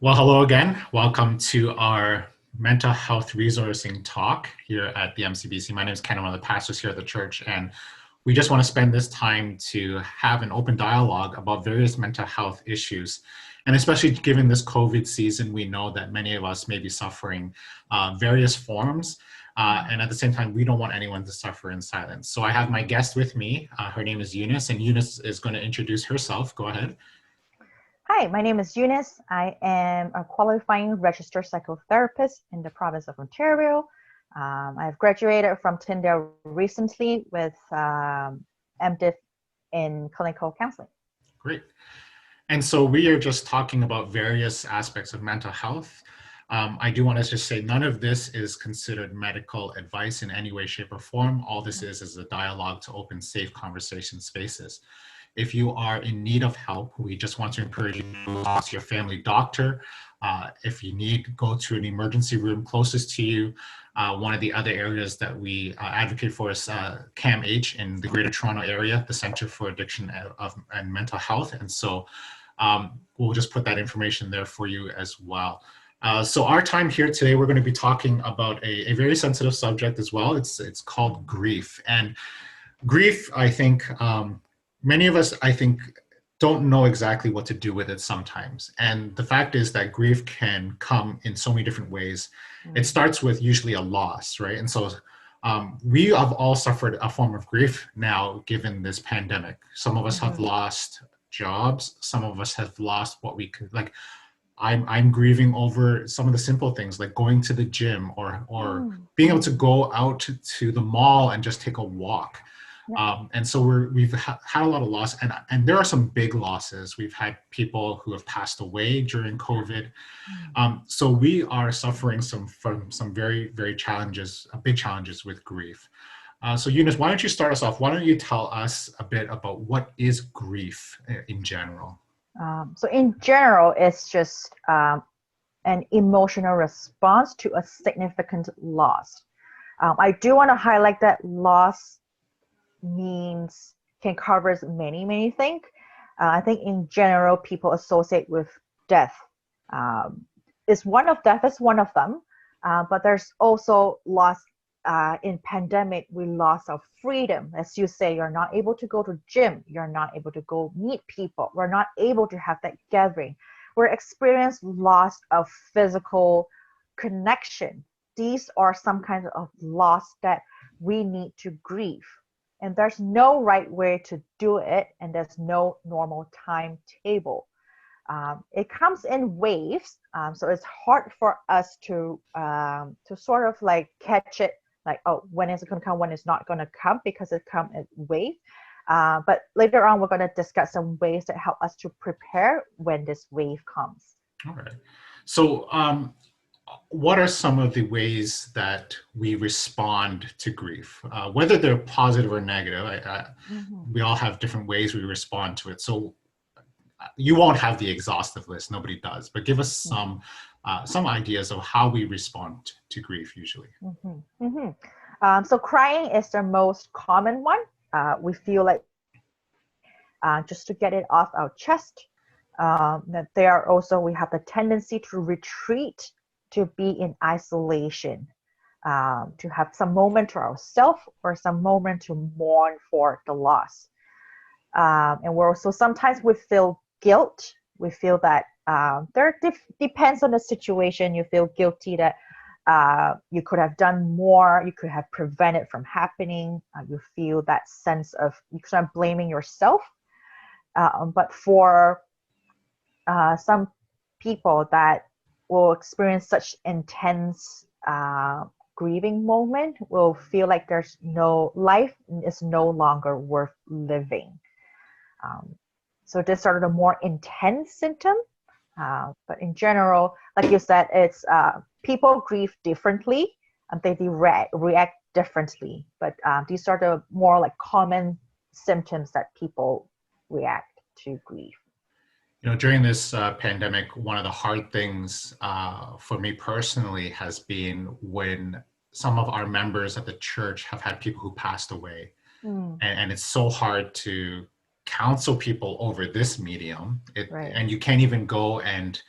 Well, hello again. Welcome to our mental health resourcing talk here at the MCBC. My name is Ken. I'm one of the pastors here at the church, and we just want to spend this time to have an open dialogue about various mental health issues. And especially given this COVID season, we know that many of us may be suffering various forms. And at the same time, we don't want anyone to suffer in silence. So I have my guest with me. Her name is Eunice, and Eunice is going to introduce herself. Go ahead. Hi, my name is Eunice. I am a qualifying registered psychotherapist in the province of Ontario. I've graduated from Tyndale recently with MDiv in clinical counseling. Great. And so we are just talking about various aspects of mental health. I do want to just say none of this is considered medical advice in any way, shape, or form. All this is a dialogue to open safe conversation spaces. If you are in need of help, we just want to encourage you to talk to your family doctor. If you need, go to an emergency room closest to you. One of the other areas that we advocate for is CAMH in the Greater Toronto Area, the Center for Addiction and Mental Health. And so we'll just put that information there for you as well. So our time here today, we're going to be talking about a very sensitive subject as well. It's called grief. And grief, I think, many of us, I think, don't know exactly what to do with it sometimes. And the fact is that grief can come in so many different ways. It starts with usually a loss, right? And so we have all suffered a form of grief now, given this pandemic. Some of us have lost jobs. Some of us have lost what we could, like, I'm grieving over some of the simple things like going to the gym or being able to go out to the mall and just take a walk. And so we've had a lot of loss, and there are some big losses. We've had people who have passed away during COVID. So we are suffering from some very, very big challenges with grief. So Eunice, why don't you start us off? Why don't you tell us a bit about what is grief in general? So in general, it's just an emotional response to a significant loss. I do want to highlight that loss can cover many things. I think in general people associate with death. Death is one of them, but there's also loss. In pandemic, we lost our freedom. As you say, you're not able to go to gym, you're not able to go meet people, we're not able to have that gathering. We're experiencing loss of physical connection. These are some kinds of loss that we need to grieve. And there's no right way to do it, and there's no normal timetable. It comes in waves, so it's hard for us to sort of like catch it, like, oh, when is it going to come, when it's not going to come, because it comes in waves. But later on, we're going to discuss some ways that help us to prepare when this wave comes. All right. So what are some of the ways that we respond to grief, whether they're positive or negative? We all have different ways we respond to it. So you won't have the exhaustive list, nobody does, but give us some ideas of how we respond to grief usually. So crying is the most common one. We feel like just to get it off our chest. That we have the tendency to retreat, to be in isolation, to have some moment to ourselves or some moment to mourn for the loss. And we're also, sometimes we feel guilt. We feel that depends on the situation. You feel guilty that you could have done more, you could have prevented it from happening. You feel that sense of, you start blaming yourself. But for some people that will experience such intense grieving moment, will feel like there's no life is no longer worth living. So this are the more intense symptom. But in general, like you said, it's people grieve differently and they react differently. But these are the more like common symptoms that people react to grief. You know, during this pandemic, one of the hard things for me personally has been when some of our members at the church have had people who passed away. And it's so hard to counsel people over this medium. And you can't even go and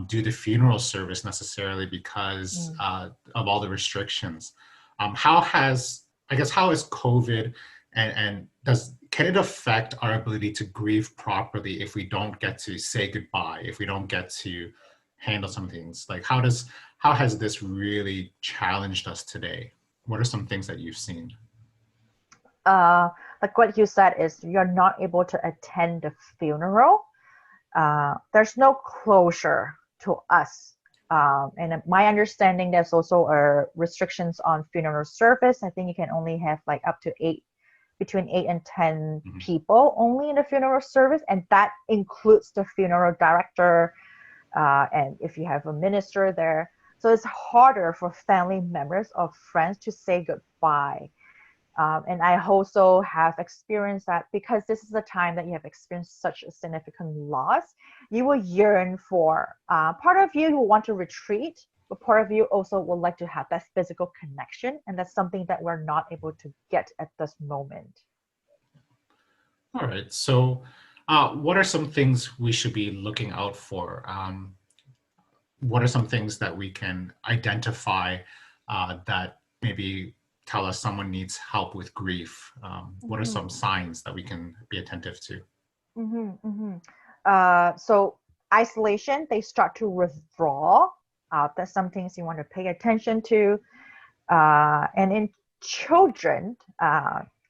do the funeral service necessarily because of all the restrictions. How has COVID and can it affect our ability to grieve properly if we don't get to say goodbye, if we don't get to handle some things? Like how has this really challenged us today? What are some things that you've seen? Like what you said is you're not able to attend the funeral. There's no closure to us. And my understanding, there's also restrictions on funeral service. I think you can only have like up to between 8 and 10 people only in the funeral service. And that includes the funeral director. And if you have a minister there. So it's harder for family members or friends to say goodbye. And I also have experienced that because this is the time that you have experienced such a significant loss, you will yearn for, part of you will want to retreat, but part of you also would like to have that physical connection. And that's something that we're not able to get at this moment. All right. So what are some things we should be looking out for? What are some things that we can identify that maybe tell us someone needs help with grief? What are some signs that we can be attentive to? So isolation, they start to withdraw. That's some things you want to pay attention to. And in children,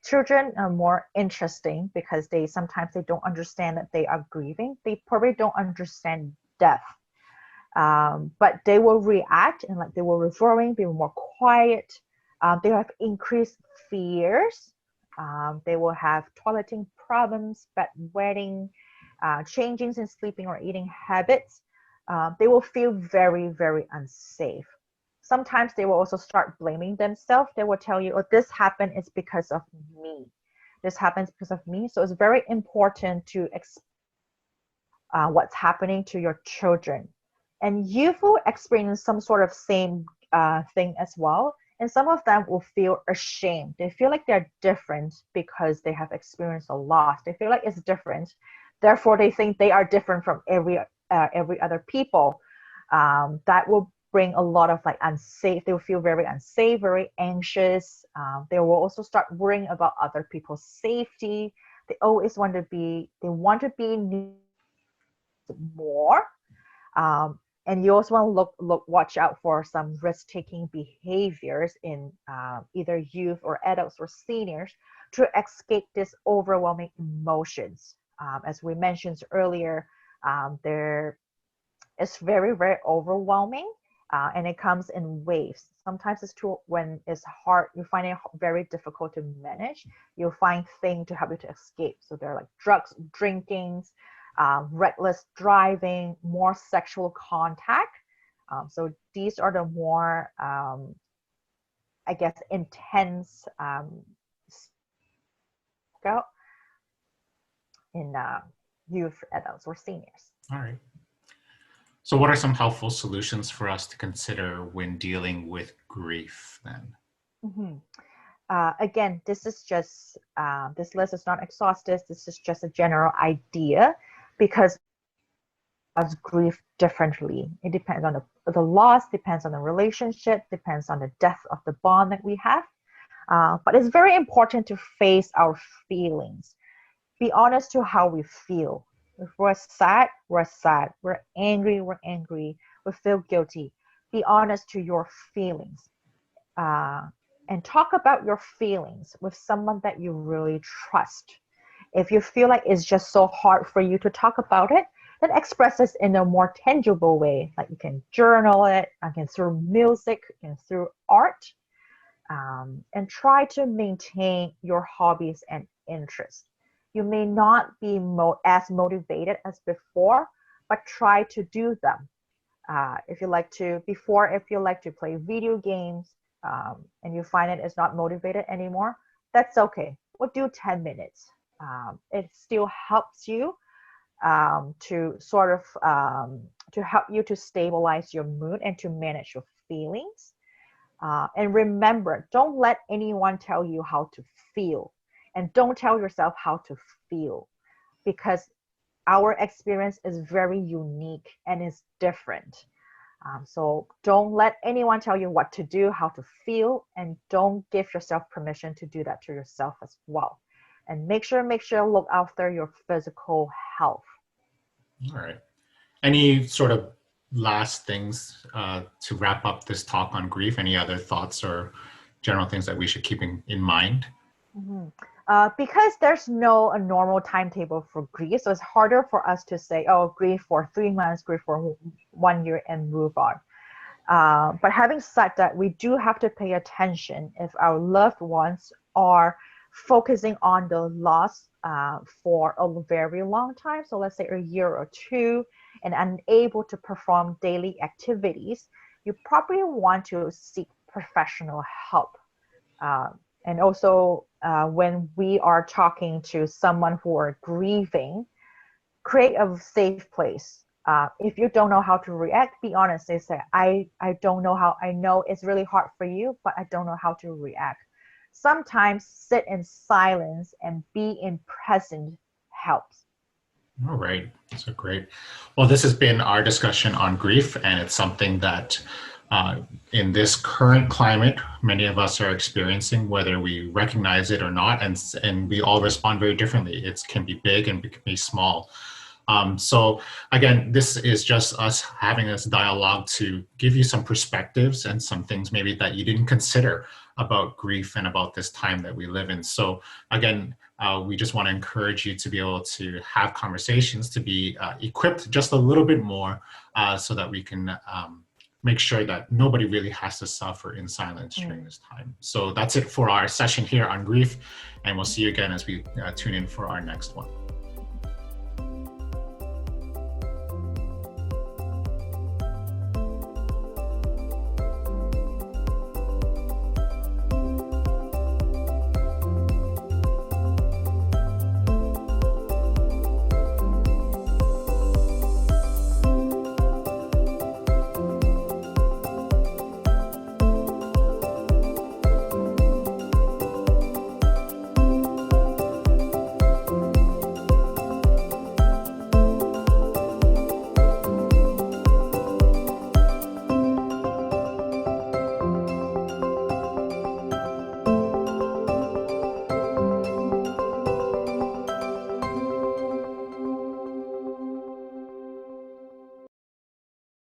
children are more interesting because sometimes they don't understand that they are grieving. They probably don't understand death. But they will react and like they will withdrawing, be more quiet. They have increased fears. They will have toileting problems, bedwetting, changes in sleeping or eating habits. They will feel very, very unsafe. Sometimes they will also start blaming themselves. They will tell you, oh, this happened is because of me. This happens because of me. So it's very important to what's happening to your children. And youth will experience some sort of same thing as well. And some of them will feel ashamed. They feel like they're different because they have experienced a loss. They feel like it's different. Therefore, they think they are different from every other people. That will bring a lot of like unsafe. They will feel very unsafe, very anxious. They will also start worrying about other people's safety. They always want to be more. And you also want to watch out for some risk-taking behaviors in either youth or adults or seniors to escape these overwhelming emotions. As we mentioned earlier, it's very, very overwhelming, and it comes in waves. Sometimes when it's hard, you find it very difficult to manage. You'll find things to help you to escape. So they're like drugs, drinking, reckless driving, more sexual contact. So these are the more, I guess, intense in youth, adults, or seniors. All right. So what are some helpful solutions for us to consider when dealing with grief then? Again, this is just, this list is not exhaustive. This is just a general idea because us grieve differently. It depends on the loss, depends on the relationship, depends on the depth of the bond that we have. But it's very important to face our feelings. Be honest to how we feel. If we're sad, we're sad. We're angry, we're angry. We feel guilty. Be honest to your feelings. And talk about your feelings with someone that you really trust. If you feel like it's just so hard for you to talk about it, then express this in a more tangible way. Like you can journal it, again, through music, and through art. And try to maintain your hobbies and interests. You may not be as motivated as before, but try to do them. If you like to play video games, and you find it is not motivated anymore, that's okay. We'll do 10 minutes. It still helps you to sort of to help you to stabilize your mood and to manage your feelings. And remember, don't let anyone tell you how to feel, and don't tell yourself how to feel, because our experience is very unique and is different. So don't let anyone tell you what to do, how to feel, and don't give yourself permission to do that to yourself as well. And make sure look after your physical health. All right. Any sort of last things to wrap up this talk on grief? Any other thoughts or general things that we should keep in mind? Because there's no a normal timetable for grief, so it's harder for us to say, oh, grief for 3 months, grief for 1 year, and move on. But having said that, we do have to pay attention if our loved ones are focusing on the loss for a very long time. So let's say a year or two, and unable to perform daily activities, you probably want to seek professional help. And also, when we are talking to someone who are grieving, create a safe place. If you don't know how to react, be honest. They say, I don't know how. I know it's really hard for you, but I don't know how to react. Sometimes sit in silence and be in present helps. All right. So great. Well, this has been our discussion on grief, and it's something that in this current climate, many of us are experiencing, whether we recognize it or not, and we all respond very differently. It can be big and it can be small. So again, this is just us having this dialogue to give you some perspectives and some things maybe that you didn't consider about grief and about this time that we live in. So again, we just want to encourage you to be able to have conversations, to be equipped just a little bit more so that we can make sure that nobody really has to suffer in silence during this time. So that's it for our session here on grief, and we'll see you again as we tune in for our next one.